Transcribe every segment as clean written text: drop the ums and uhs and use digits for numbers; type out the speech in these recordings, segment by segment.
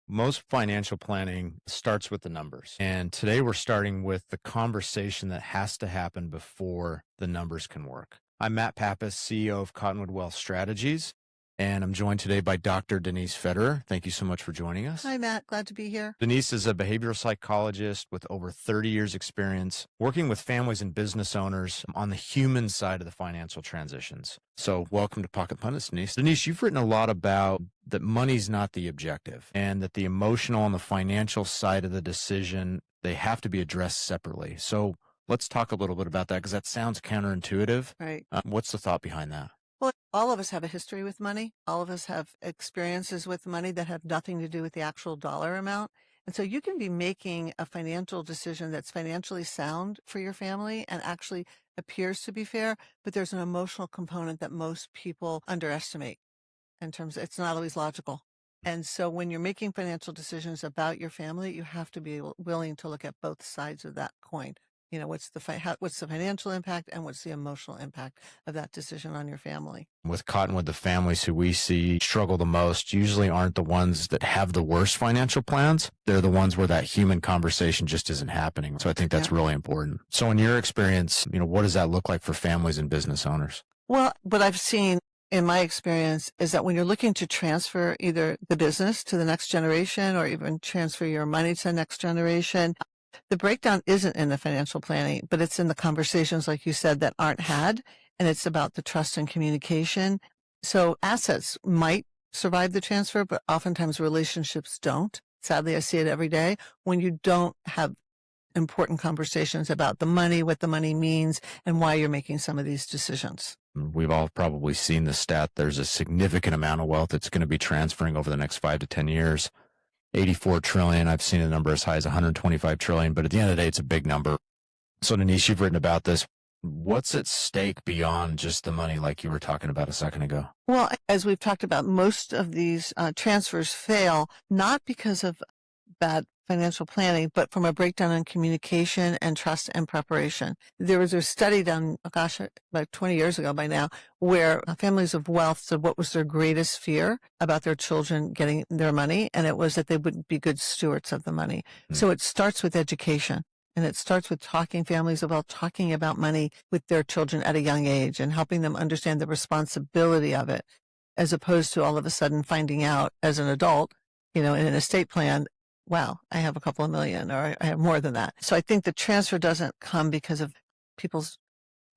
Most financial planning starts with the numbers. And today we're starting with the conversation that has to happen before the numbers can work. I'm Matt Pappas, CEO of Cottonwood Wealth Strategies, and I'm joined today by Dr. Denise Federer. Thank you so much for joining us. Hi, Matt. Glad to be here. Denise is a behavioral psychologist with over 30 years experience working with families and business owners on the human side of the financial transitions. So welcome to Pocket Pundits, Denise. Denise, you've written a lot about that money's not the objective and that the emotional and the financial side of the decision, they have to be addressed separately. So let's talk a little bit about that because that sounds counterintuitive. Right. What's the thought behind that? Well, all of us have a history with money. All of us have experiences with money that have nothing to do with the actual dollar amount. And so you can be making a financial decision that's financially sound for your family and actually appears to be fair, but there's an emotional component that most people underestimate in terms of it's not always logical. And so when you're making financial decisions about your family, you have to be willing to look at both sides of that coin. You know, what's the financial impact and what's the emotional impact of that decision on your family? With Cottonwood, the families who we see struggle the most usually aren't the ones that have the worst financial plans. They're the ones where that human conversation just isn't happening. So I think that's really important. So in your experience, what does that look like for families and business owners? Well, what I've seen in my experience is that when you're looking to transfer either the business to the next generation or even transfer your money to the next generation, the breakdown isn't in the financial planning, but it's in the conversations, like you said, that aren't had. And it's about the trust and communication. So assets might survive the transfer, but oftentimes relationships don't. Sadly, I see it every day when you don't have important conversations about the money, what the money means, and why you're making some of these decisions. We've all probably seen the stat. There's a significant amount of wealth that's going to be transferring over the next 5 to 10 years. 84 trillion. I've seen a number as high as 125 trillion, but at the end of the day, it's a big number. So Denise, you've written about this. What's at stake beyond just the money like you were talking about a second ago? Well, as we've talked about, most of these transfers fail, not because of bad financial planning, but from a breakdown in communication and trust and preparation. There was a study done, about 20 years ago by now, where families of wealth said what was their greatest fear about their children getting their money, and it was that they wouldn't be good stewards of the money. So it starts with education. And it starts with families of wealth talking about money with their children at a young age and helping them understand the responsibility of it, as opposed to all of a sudden finding out as an adult, in an estate plan, wow, I have a couple of million or I have more than that. So I think the transfer doesn't come because of people's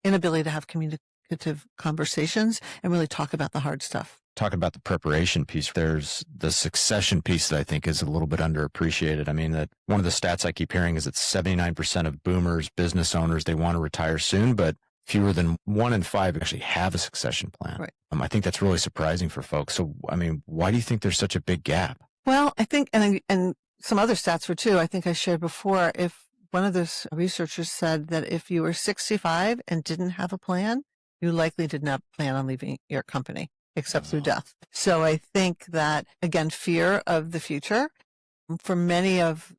inability to have communicative conversations and really talk about the hard stuff. Talking about the preparation piece, there's the succession piece that I think is a little bit underappreciated. I mean, that one of the stats I keep hearing is that 79% of boomers, business owners, they want to retire soon, but fewer than 1 in 5 actually have a succession plan. Right. I think that's really surprising for folks. So, why do you think there's such a big gap? Well, I think, and some other stats were too, I think I shared before, if one of those researchers said that if you were 65 and didn't have a plan, you likely did not plan on leaving your company except through death. So I think that, again, fear of the future for many of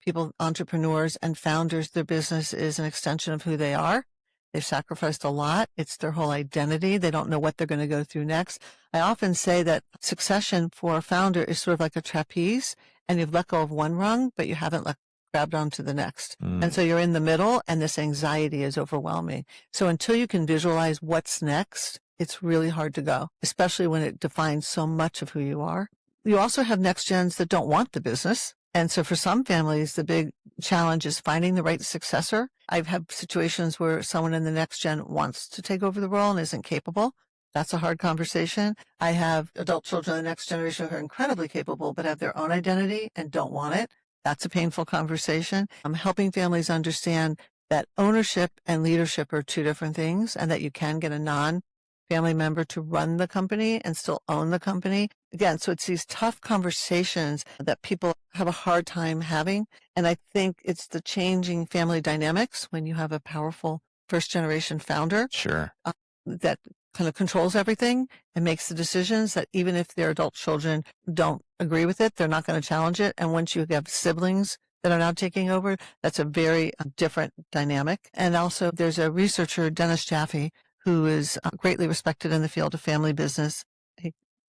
people, entrepreneurs and founders, their business is an extension of who they are. They've sacrificed a lot. It's their whole identity. They don't know what they're going to go through next. I often say that succession for a founder is sort of like a trapeze, and you've let go of one rung, but you haven't grabbed onto the next. And so you're in the middle, and this anxiety is overwhelming. So until you can visualize what's next, it's really hard to go, especially when it defines so much of who you are. You also have next gens that don't want the business. And so for some families, the big challenge is finding the right successor. I've had situations where someone in the next gen wants to take over the role and isn't capable. That's a hard conversation. I have adult children in the next generation who are incredibly capable, but have their own identity and don't want it. That's a painful conversation. I'm helping families understand that ownership and leadership are two different things, and that you can get a non-family member to run the company and still own the company. Again, so it's these tough conversations that people have a hard time having. And I think it's the changing family dynamics when you have a powerful first generation founder. Sure. That kind of controls everything and makes the decisions that even if their adult children don't agree with it, they're not going to challenge it. And once you have siblings that are now taking over, that's a very different dynamic. And also there's a researcher, Dennis Jaffe, who is greatly respected in the field of family business.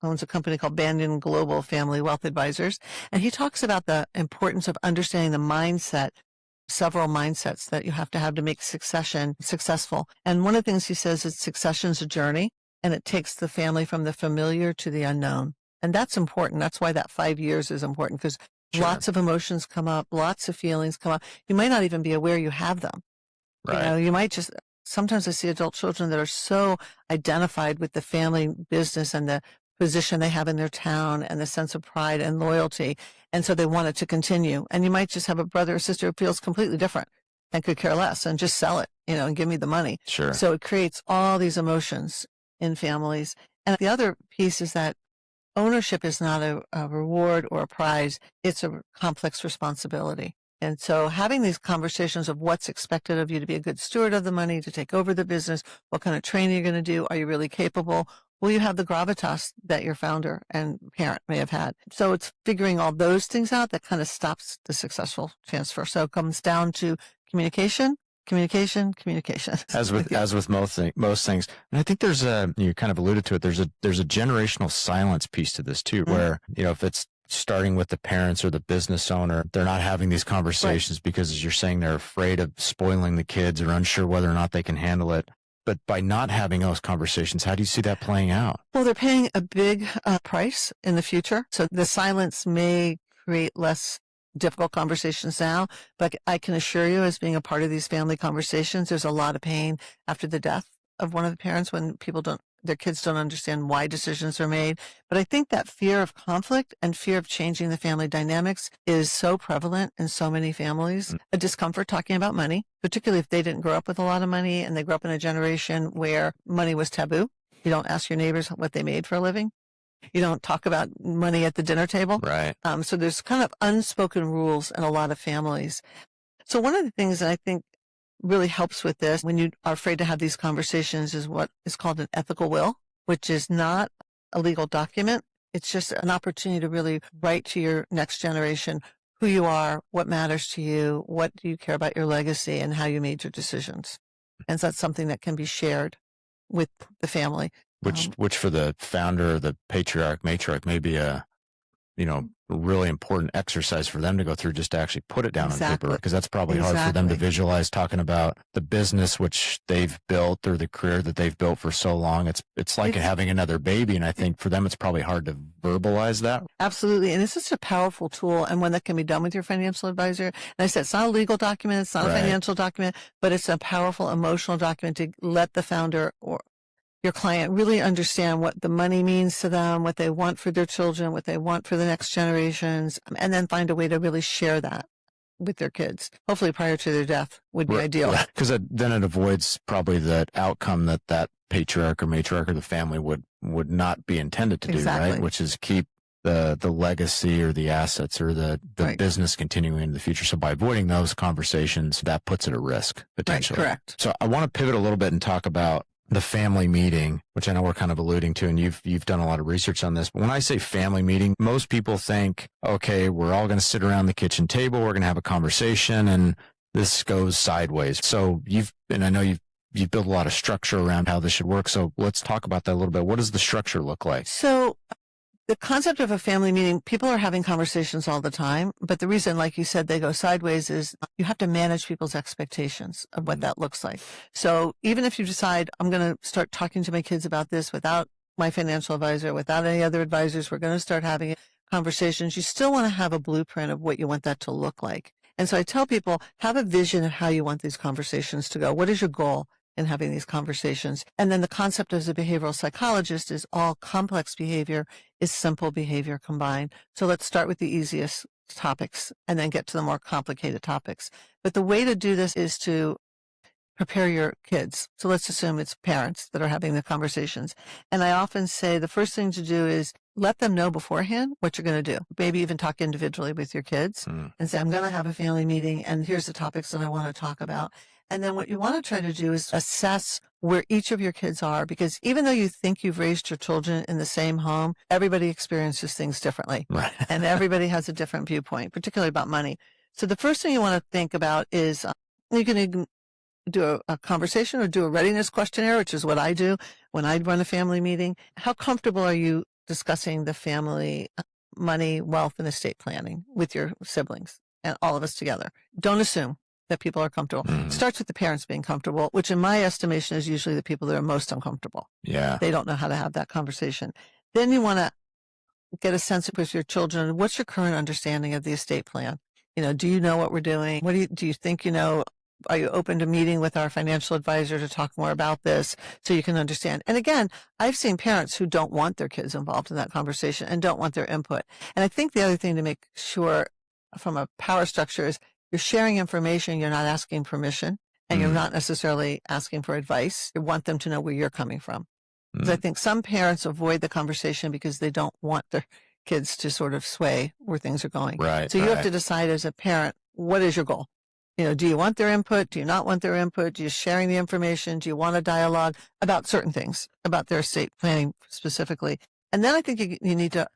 owns a company called Banyan Global Family Wealth Advisors. And he talks about the importance of understanding the mindset, several mindsets that you have to make succession successful. And one of the things he says is succession's a journey, and it takes the family from the familiar to the unknown. And that's important. That's why that 5 years is important, because Sure. lots of emotions come up, lots of feelings come up. You might not even be aware you have them. Right. You know, you might just, sometimes I see adult children that are so identified with the family business and the position they have in their town and the sense of pride and loyalty. And so they want it to continue. And you might just have a brother or sister who feels completely different and could care less and just sell it, you know, and give me the money. Sure. So it creates all these emotions in families. And the other piece is that ownership is not a reward or a prize. It's a complex responsibility. And so having these conversations of what's expected of you to be a good steward of the money, to take over the business, what kind of training you're going to do, are you really capable? Will you have the gravitas that your founder and parent may have had? So it's figuring all those things out that kind of stops the successful transfer. So it comes down to communication. As with most things. And I think there's you kind of alluded to it, there's a generational silence piece to this too, where, you know, if it's starting with the parents or the business owner, they're not having these conversations because, as you're saying, they're afraid of spoiling the kids or unsure whether or not they can handle it. But by not having those conversations, how do you see that playing out? Well, they're paying a big price in the future. So the silence may create less difficult conversations now, but I can assure you, as being a part of these family conversations, there's a lot of pain after the death of one of the parents when their kids don't understand why decisions are made. But I think that fear of conflict and fear of changing the family dynamics is so prevalent in so many families. A discomfort talking about money, particularly if they didn't grow up with a lot of money and they grew up in a generation where money was taboo. You don't ask your neighbors what they made for a living. You don't talk about money at the dinner table. Right. So there's kind of unspoken rules in a lot of families. So one of the things that I think really helps with this when you are afraid to have these conversations is what is called an ethical will, which is not a legal document. It's just an opportunity to really write to your next generation who you are, what matters to you, what do you care about your legacy, and how you made your decisions. And so that's something that can be shared with the family. Which for the founder or the patriarch, matriarch may be a really important exercise for them to go through, just to actually put it down on paper, because that's probably hard for them to visualize, talking about the business which they've built or the career that they've built for so long. It's like having another baby. And I think for them, it's probably hard to verbalize that. Absolutely. And it's such a powerful tool, and one that can be done with your financial advisor. And I said, it's not a legal document. It's not a financial document, but it's a powerful emotional document to let the founder or your client really understand what the money means to them, what they want for their children, what they want for the next generations, and then find a way to really share that with their kids. Hopefully prior to their death would be ideal. Because then it avoids probably that outcome that patriarch or matriarch or the family would not be intended to do, right? Which is keep the legacy or the assets or the business continuing into the future. So by avoiding those conversations, that puts it at risk potentially. Right, correct. So I want to pivot a little bit and talk about the family meeting, which I know we're kind of alluding to, and you've done a lot of research on this. But when I say family meeting, most people think, okay, we're all going to sit around the kitchen table, we're going to have a conversation, and this goes sideways. So I know you've built a lot of structure around how this should work. So let's talk about that a little bit. What does the structure look like? So the concept of a family meeting, people are having conversations all the time, but the reason, like you said, they go sideways is you have to manage people's expectations of what that looks like. So even if you decide, I'm going to start talking to my kids about this without my financial advisor, without any other advisors, we're going to start having conversations, you still want to have a blueprint of what you want that to look like. And so I tell people, have a vision of how you want these conversations to go. What is your goal in having these conversations? And then the concept as a behavioral psychologist is all complex behavior is simple behavior combined. So let's start with the easiest topics and then get to the more complicated topics. But the way to do this is to prepare your kids. So let's assume it's parents that are having the conversations. And I often say the first thing to do is let them know beforehand what you're going to do. Maybe even talk individually with your kids and say, I'm going to have a family meeting and here's the topics that I want to talk about. And then what you want to try to do is assess where each of your kids are, because even though you think you've raised your children in the same home, everybody experiences things differently. Right. And everybody has a different viewpoint, particularly about money. So the first thing you want to think about is you can do a conversation or do a readiness questionnaire, which is what I do when I run a family meeting. How comfortable are you discussing the family money, wealth, and estate planning with your siblings and all of us together. Don't assume that people are comfortable. It starts with the parents being comfortable, which in my estimation is usually the people that are most uncomfortable. Yeah. They don't know how to have that conversation. Then you want to get a sense of with your children, what's your current understanding of the estate plan? Do you know what we're doing? What do you think you know? Are you open to meeting with our financial advisor to talk more about this so you can understand? And again, I've seen parents who don't want their kids involved in that conversation and don't want their input. And I think the other thing to make sure from a power structure is you're sharing information, you're not asking permission, and you're not necessarily asking for advice. You want them to know where you're coming from. Because I think some parents avoid the conversation because they don't want their kids to sort of sway where things are going. Right. So you have to decide as a parent, what is your goal? Do you want their input? Do you not want their input? Do you sharing the information? Do you want a dialogue about certain things, about their estate planning specifically? And then I think you need to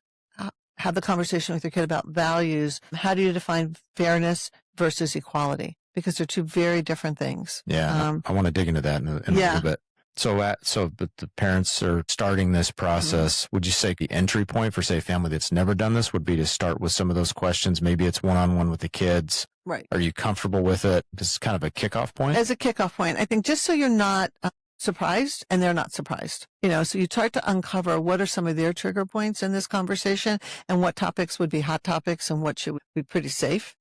have the conversation with your kid about values. How do you define fairness versus equality? Because they're two very different things. Yeah. I want to dig into that in a little bit. But the parents are starting this process. Would you say the entry point for, say, a family that's never done this would be to start with some of those questions? Maybe it's one-on-one with the kids. Right. Are you comfortable with it? This is kind of a kickoff point. As a kickoff point, I think just so you're not surprised and they're not surprised, so you try to uncover what are some of their trigger points in this conversation and what topics would be hot topics and what should be pretty safe.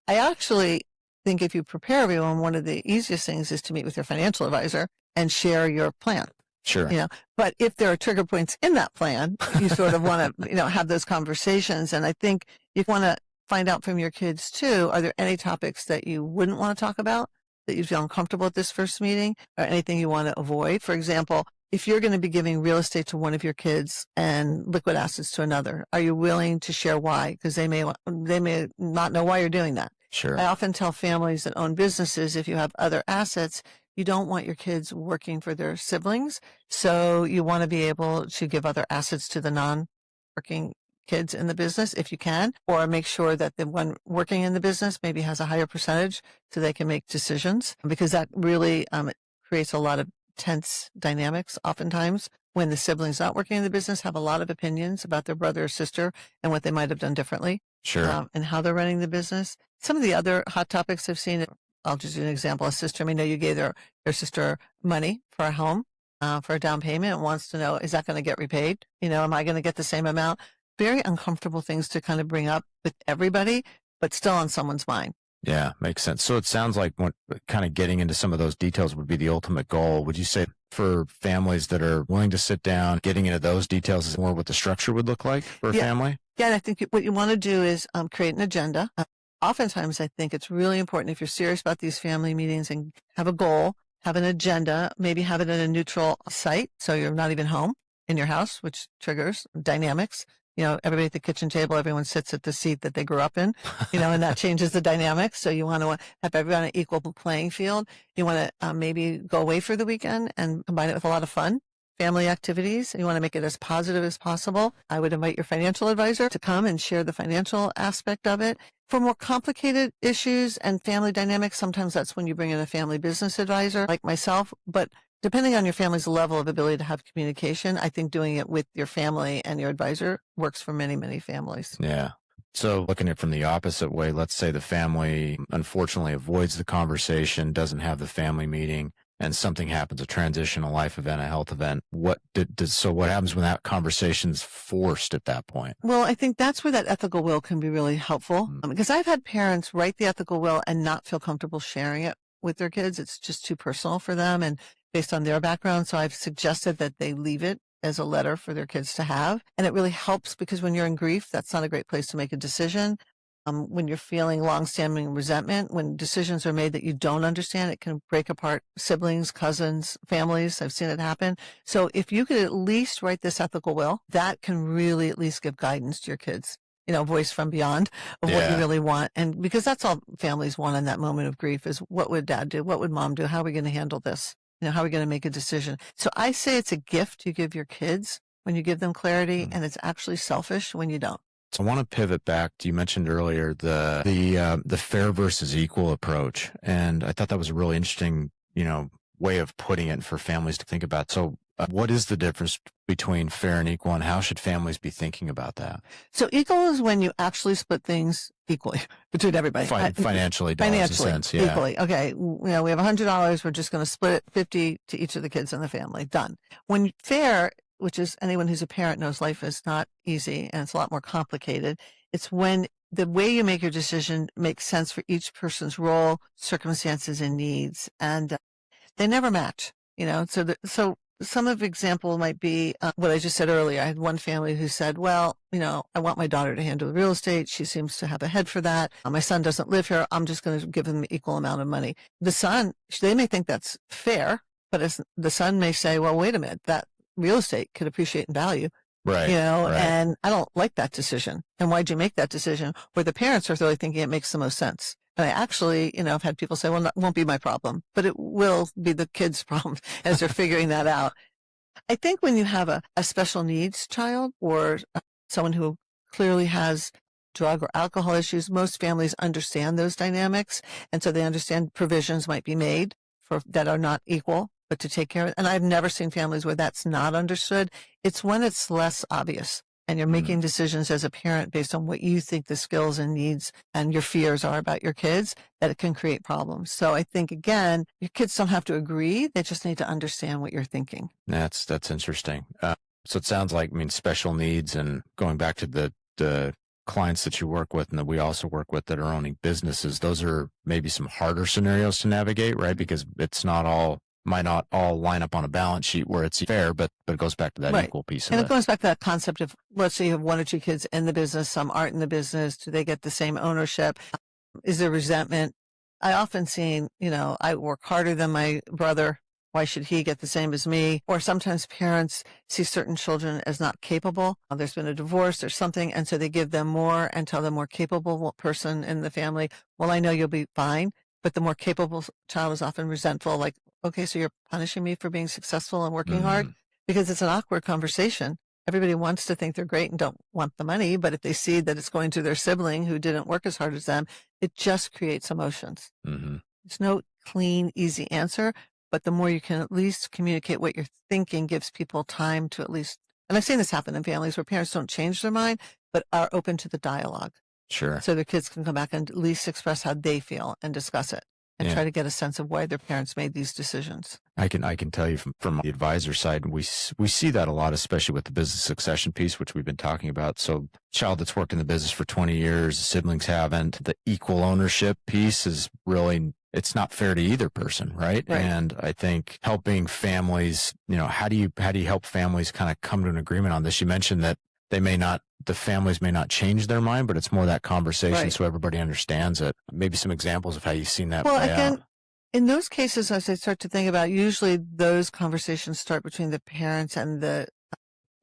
I actually think if you prepare everyone, one of the easiest things is to meet with your financial advisor and share your plan. Sure. But if there are trigger points in that plan, you sort of want to, have those conversations. And I think you want to find out from your kids too, are there any topics that you wouldn't want to talk about, that you feel uncomfortable at this first meeting, or anything you want to avoid? For example, if you're going to be giving real estate to one of your kids and liquid assets to another, are you willing to share why? Because they may not know why you're doing that. Sure. I often tell families that own businesses, if you have other assets, you don't want your kids working for their siblings. So you want to be able to give other assets to the non-working kids in the business if you can, or make sure that the one working in the business maybe has a higher percentage so they can make decisions, because that really creates a lot of tense dynamics oftentimes when the siblings not working in the business have a lot of opinions about their brother or sister and what they might have done differently. Sure. And how they're running the business. Some of the other hot topics I've seen, I'll just do an example. A sister may know you gave their sister money for a home, for a down payment, and wants to know, is that going to get repaid? Am I going to get the same amount? Very uncomfortable things to kind of bring up with everybody, but still on someone's mind. Yeah, makes sense. So it sounds like kind of getting into some of those details would be the ultimate goal. Would you say for families that are willing to sit down, getting into those details is more what the structure would look like for a family? Yeah, and I think what you want to do is create an agenda. Oftentimes, I think it's really important if you're serious about these family meetings and have a goal, have an agenda, maybe have it in a neutral site so you're not even home in your house, which triggers dynamics. Everybody at the kitchen table, everyone sits at the seat that they grew up in, and that changes the dynamics. So you want to have everyone on an equal playing field. You want to maybe go away for the weekend and combine it with a lot of fun, family activities. You want to make it as positive as possible. I would invite your financial advisor to come and share the financial aspect of it. For more complicated issues and family dynamics, sometimes that's when you bring in a family business advisor like myself. But depending on your family's level of ability to have communication, I think doing it with your family and your advisor works for many, many families. Yeah. So looking at it from the opposite way, let's say the family unfortunately avoids the conversation, doesn't have the family meeting, and something happens, a transition, a life event, a health event. So what happens when that conversation's forced at that point? Well, I think that's where that ethical will can be really helpful, because I've had parents write the ethical will and not feel comfortable sharing it with their kids. It's just too personal for them and based on their background. So I've suggested that they leave it as a letter for their kids to have. And it really helps because when you're in grief, that's not a great place to make a decision. When you're feeling longstanding resentment, when decisions are made that you don't understand, it can break apart siblings, cousins, families. I've seen it happen. So if you could at least write this ethical will, that can really at least give guidance to your kids, voice from beyond of what you really want. And because that's all families want in that moment of grief is, what would dad do? What would mom do? How are we going to handle this? How are we going to make a decision? So I say it's a gift you give your kids when you give them clarity, and it's actually selfish when you don't. So I want to pivot back to, you mentioned earlier the fair versus equal approach. And I thought that was a really interesting, way of putting it for families to think about. So What is the difference between fair and equal, and how should families be thinking about that? So equal is when you actually split things equally between everybody. Financially, dollars a cents, yeah. Equally. Okay, we have $100. We're just going to split it 50 to each of the kids in the family. Done. When fair, which is anyone who's a parent knows life is not easy and it's a lot more complicated. It's when the way you make your decision makes sense for each person's role, circumstances, and needs, and they never match. So some of the example might be what I just said earlier. I had one family who said, well, I want my daughter to handle the real estate. She seems to have a head for that. My son doesn't live here. I'm just going to give him the equal amount of money. The son, they may think that's fair, but the son may say, well, wait a minute, that real estate could appreciate in value. Right. Right. And I don't like that decision. And why'd you make that decision? Where the parents are really thinking it makes the most sense. And I actually, I've had people say, well, it won't be my problem, but it will be the kids' problem as they're figuring that out. I think when you have a special needs child or someone who clearly has drug or alcohol issues, most families understand those dynamics. And so they understand provisions might be made that are not equal, but to take care of it. And I've never seen families where that's not understood. It's when it's less obvious. And you're making decisions as a parent based on what you think the skills and needs and your fears are about your kids, that it can create problems. So I think, again, your kids don't have to agree. They just need to understand what you're thinking. That's interesting. So it sounds like, special needs, and going back to the clients that you work with and that we also work with that are owning businesses, those are maybe some harder scenarios to navigate, right? Because might not all line up on a balance sheet where it's fair, but it goes back to that equal piece of it. And it goes back to that concept of, let's say you have one or two kids in the business, some aren't in the business. Do they get the same ownership? Is there resentment? I often see, I work harder than my brother. Why should he get the same as me? Or sometimes parents see certain children as not capable. There's been a divorce or something, and so they give them more and tell the more capable person in the family, well, I know you'll be fine. But the more capable child is often resentful, like, okay, so you're punishing me for being successful and working hard? Because it's an awkward conversation. Everybody wants to think they're great and don't want the money, but if they see that it's going to their sibling who didn't work as hard as them, it just creates emotions. There's no clean, easy answer, but the more you can at least communicate what you're thinking gives people time to at least, and I've seen this happen in families where parents don't change their mind, but are open to the dialogue. Sure. So their kids can come back and at least express how they feel and discuss it and try to get a sense of why their parents made these decisions. I can tell you from the advisor side, we see that a lot, especially with the business succession piece, which we've been talking about. So child that's worked in the business for 20 years, siblings haven't. The equal ownership piece is really, it's not fair to either person, right? And I think helping families, how do you help families kind of come to an agreement on this? You mentioned that the families may not change their mind, but it's more that conversation so everybody understands it. Maybe some examples of how you've seen that play out. In those cases, as I start to think about, usually those conversations start between the parents and the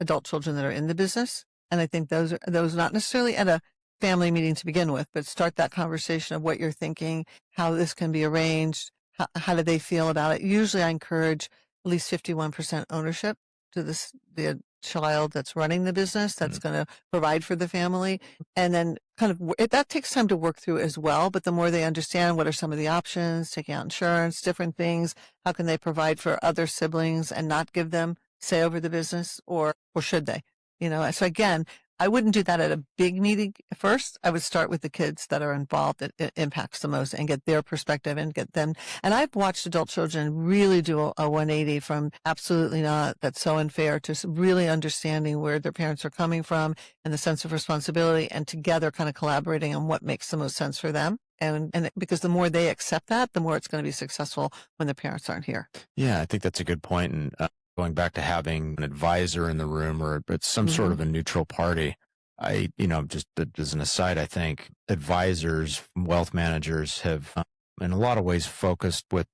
adult children that are in the business. And I think those not necessarily at a family meeting to begin with, but start that conversation of what you're thinking, how this can be arranged, how do they feel about it. Usually I encourage at least 51% ownership to the child that's running the business that's going to provide for the family. And then that takes time to work through as well. But the more they understand what are some of the options, taking out insurance, different things, how can they provide for other siblings and not give them say over the business, or should they? So again, I wouldn't do that at a big meeting first. I would start with the kids that are involved that it impacts the most and get their perspective and get them. And I've watched adult children really do a 180 from absolutely not, that's so unfair, to really understanding where their parents are coming from and the sense of responsibility, and together kind of collaborating on what makes the most sense for them. And because the more they accept that, the more it's going to be successful when the parents aren't here. Yeah, I think that's a good point. And going back to having an advisor in the room, or it's some sort of a neutral party. Just as an aside, I think advisors, wealth managers have in a lot of ways focused with,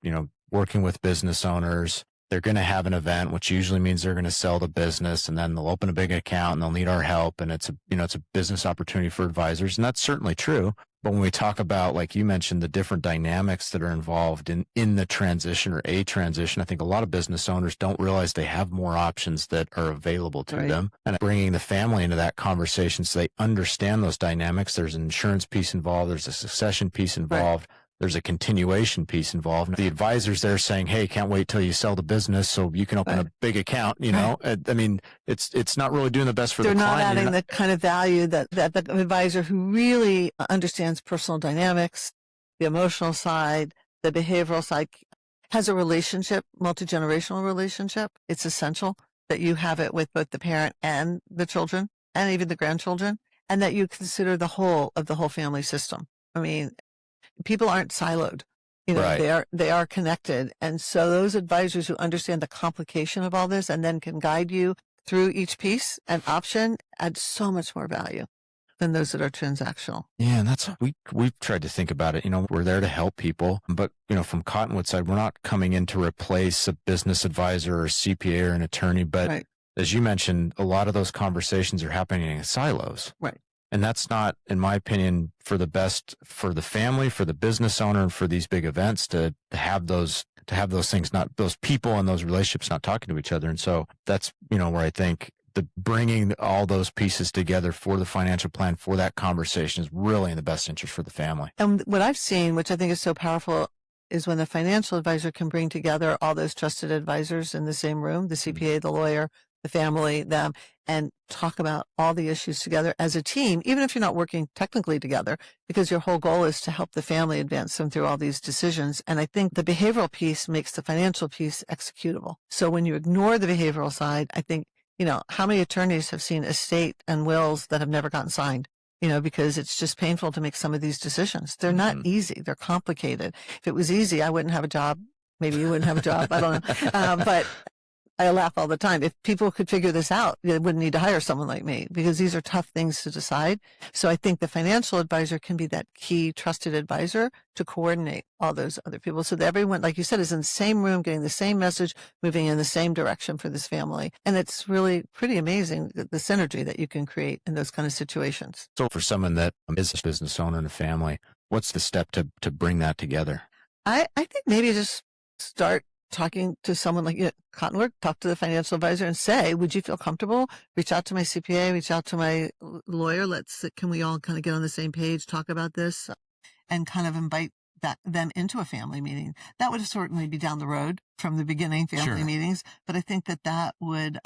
working with business owners. They're going to have an event, which usually means they're going to sell the business, and then they'll open a big account and they'll need our help. And it's a business opportunity for advisors. And that's certainly true. But when we talk about, like you mentioned, the different dynamics that are involved in the transition or a transition, I think a lot of business owners don't realize they have more options that are available to them. And bringing the family into that conversation so they understand those dynamics. There's an insurance piece involved. There's a succession piece involved. there's a continuation piece involved. The advisor's there saying, hey, can't wait till you sell the business so you can open a big account, you know? I mean, it's not really doing the best for the client. They're not adding the kind of value that the advisor who really understands personal dynamics, the emotional side, the behavioral side, has a relationship, multi-generational relationship. It's essential that you have it with both the parent and the children and even the grandchildren, and that you consider the whole of the whole family system. I mean, people aren't siloed. You know, they are connected. And so those advisors who understand the complication of all this and then can guide you through each piece and option add so much more value than those that are transactional. Yeah, and that's we've tried to think about it. You know, we're there to help people, but you know, from Cottonwood side, we're not coming in to replace a business advisor or CPA or an attorney. But as you mentioned, a lot of those conversations are happening in silos. Right. And that's not, in my opinion, for the best for the family, for the business owner, and for these big events to have those things, not those people and those relationships not talking to each other. And so that's, you know, where I think the bringing all those pieces together for the financial plan, for that conversation is really in the best interest for the family. And what I've seen, which I think is so powerful, is when the financial advisor can bring together all those trusted advisors in the same room, the CPA, the lawyer, the family, them, and talk about all the issues together as a team, even if you're not working technically together, because your whole goal is to help the family advance them through all these decisions. And I think the behavioral piece makes the financial piece executable. So when you ignore the behavioral side, I think, you know, how many attorneys have seen estate and wills that have never gotten signed? You know, because it's just painful to make some of these decisions. They're not easy. They're complicated. If it was easy, I wouldn't have a job. Maybe you wouldn't have a job. I don't know. But I laugh all the time. If people could figure this out, they wouldn't need to hire someone like me, because these are tough things to decide. So I think the financial advisor can be that key trusted advisor to coordinate all those other people so that everyone, like you said, is in the same room, getting the same message, moving in the same direction for this family. And it's really pretty amazing the synergy that you can create in those kind of situations. So for someone that is a business owner and a family, what's the step to bring that together? I think maybe just start talking to someone like, you know, Cottonwood, talk to the financial advisor and say, would you feel comfortable? Reach out to my CPA, reach out to my lawyer. Can we all kind of get on the same page, talk about this, and kind of invite them into a family meeting? That would certainly be down the road from the beginning, family meetings, but I think that would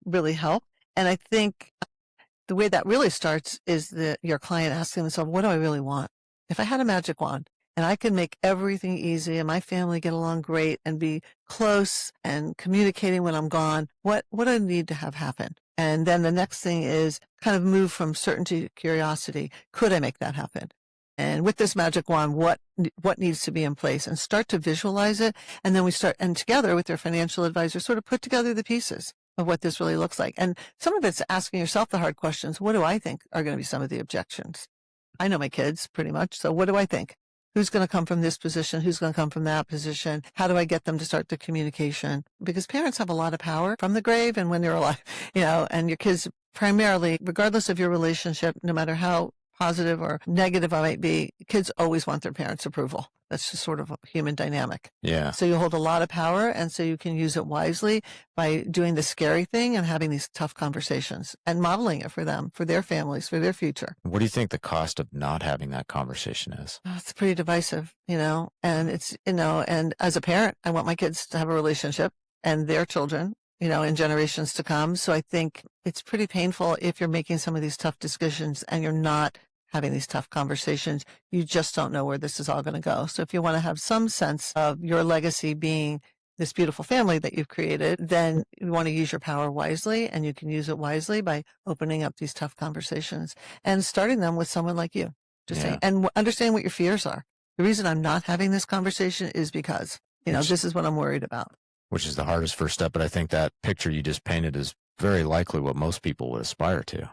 really help. And I think the way that really starts is your client asking themselves, what do I really want? If I had a magic wand, and I can make everything easy and my family get along great and be close and communicating when I'm gone, what do I need to have happen? And then the next thing is kind of move from certainty to curiosity. Could I make that happen? And with this magic wand, what needs to be in place? And start to visualize it. And then and together with your financial advisor, sort of put together the pieces of what this really looks like. And some of it's asking yourself the hard questions. What do I think are going to be some of the objections? I know my kids pretty much. So what do I think? Who's going to come from this position? Who's going to come from that position? How do I get them to start the communication? Because parents have a lot of power from the grave and when they're alive, you know, and your kids primarily, regardless of your relationship, no matter how positive or negative I might be, kids always want their parents' approval. That's just sort of a human dynamic. Yeah. So you hold a lot of power, and so you can use it wisely by doing the scary thing and having these tough conversations and modeling it for them, for their families, for their future. What do you think the cost of not having that conversation is? Oh, it's pretty divisive, you know, and it's, you know, and as a parent, I want my kids to have a relationship and their children, you know, in generations to come. So I think it's pretty painful if you're making some of these tough decisions and you're not having these tough conversations. You just don't know where this is all going to go. So if you want to have some sense of your legacy being this beautiful family that you've created, then you want to use your power wisely, and you can use it wisely by opening up these tough conversations and starting them with someone like you. Just saying, and understand what your fears are. The reason I'm not having this conversation is because, you know, this is what I'm worried about. Which is the hardest first step. But I think that picture you just painted is very likely what most people would aspire to.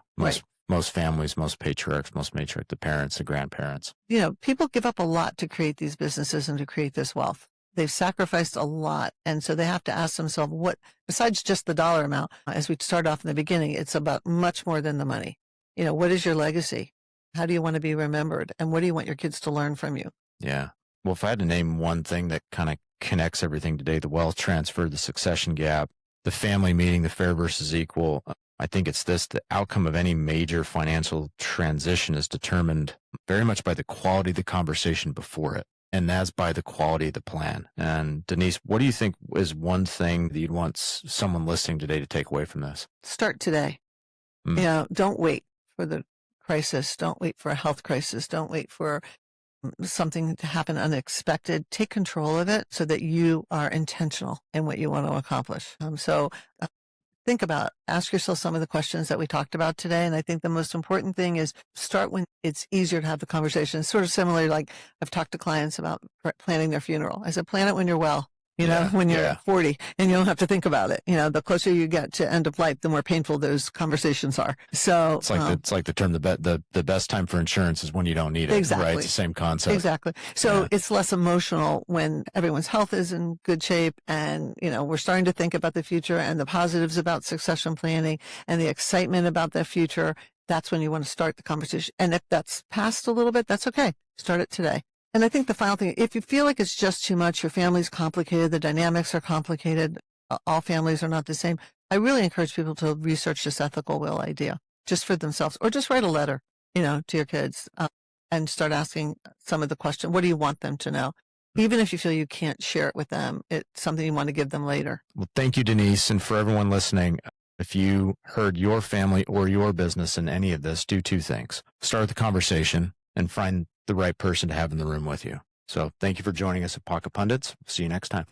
Most families, most patriarchs, most matriarchs, the parents, the grandparents. You know, people give up a lot to create these businesses and to create this wealth. They've sacrificed a lot. And so they have to ask themselves, what, besides just the dollar amount, as we start off in the beginning, it's about much more than the money. You know, what is your legacy? How do you want to be remembered? And what do you want your kids to learn from you? Yeah. Well, if I had to name one thing that kind of connects everything today, the wealth transfer, the succession gap, the family meeting, the fair versus equal, I think it's this: the outcome of any major financial transition is determined very much by the quality of the conversation before it. and that's by the quality of the plan. And Denise, what do you think is one thing that you'd want someone listening today to take away from this? Start today. Don't wait for the crisis. Don't wait for a health crisis. Don't wait for something to happen unexpected. Take control of it so that you are intentional in what you want to accomplish. Think about, ask yourself some of the questions that we talked about today. And I think the most important thing is start when it's easier to have the conversation. It's sort of similar, like I've talked to clients about planning their funeral. I said, plan it when you're well. When you're 40 and you don't have to think about it. The closer you get to end of life, the more painful those conversations are. So it's like the term, the best time for insurance is when you don't need it. Exactly. Right? It's the same concept. Exactly. So it's less emotional when everyone's health is in good shape and, we're starting to think about the future and the positives about succession planning and the excitement about the future. That's when you want to start the conversation. And if that's passed a little bit, that's okay. Start it today. And I think the final thing, if you feel like it's just too much, your family's complicated, the dynamics are complicated, all families are not the same, I really encourage people to research this ethical will idea just for themselves, or just write a letter, to your kids and start asking some of the questions. What do you want them to know? Even if you feel you can't share it with them, it's something you want to give them later. Well, thank you, Denise. And for everyone listening, if you heard your family or your business in any of this, do two things. Start the conversation and find the right person to have in the room with you. So thank you for joining us at Pocket Pundits. See you next time.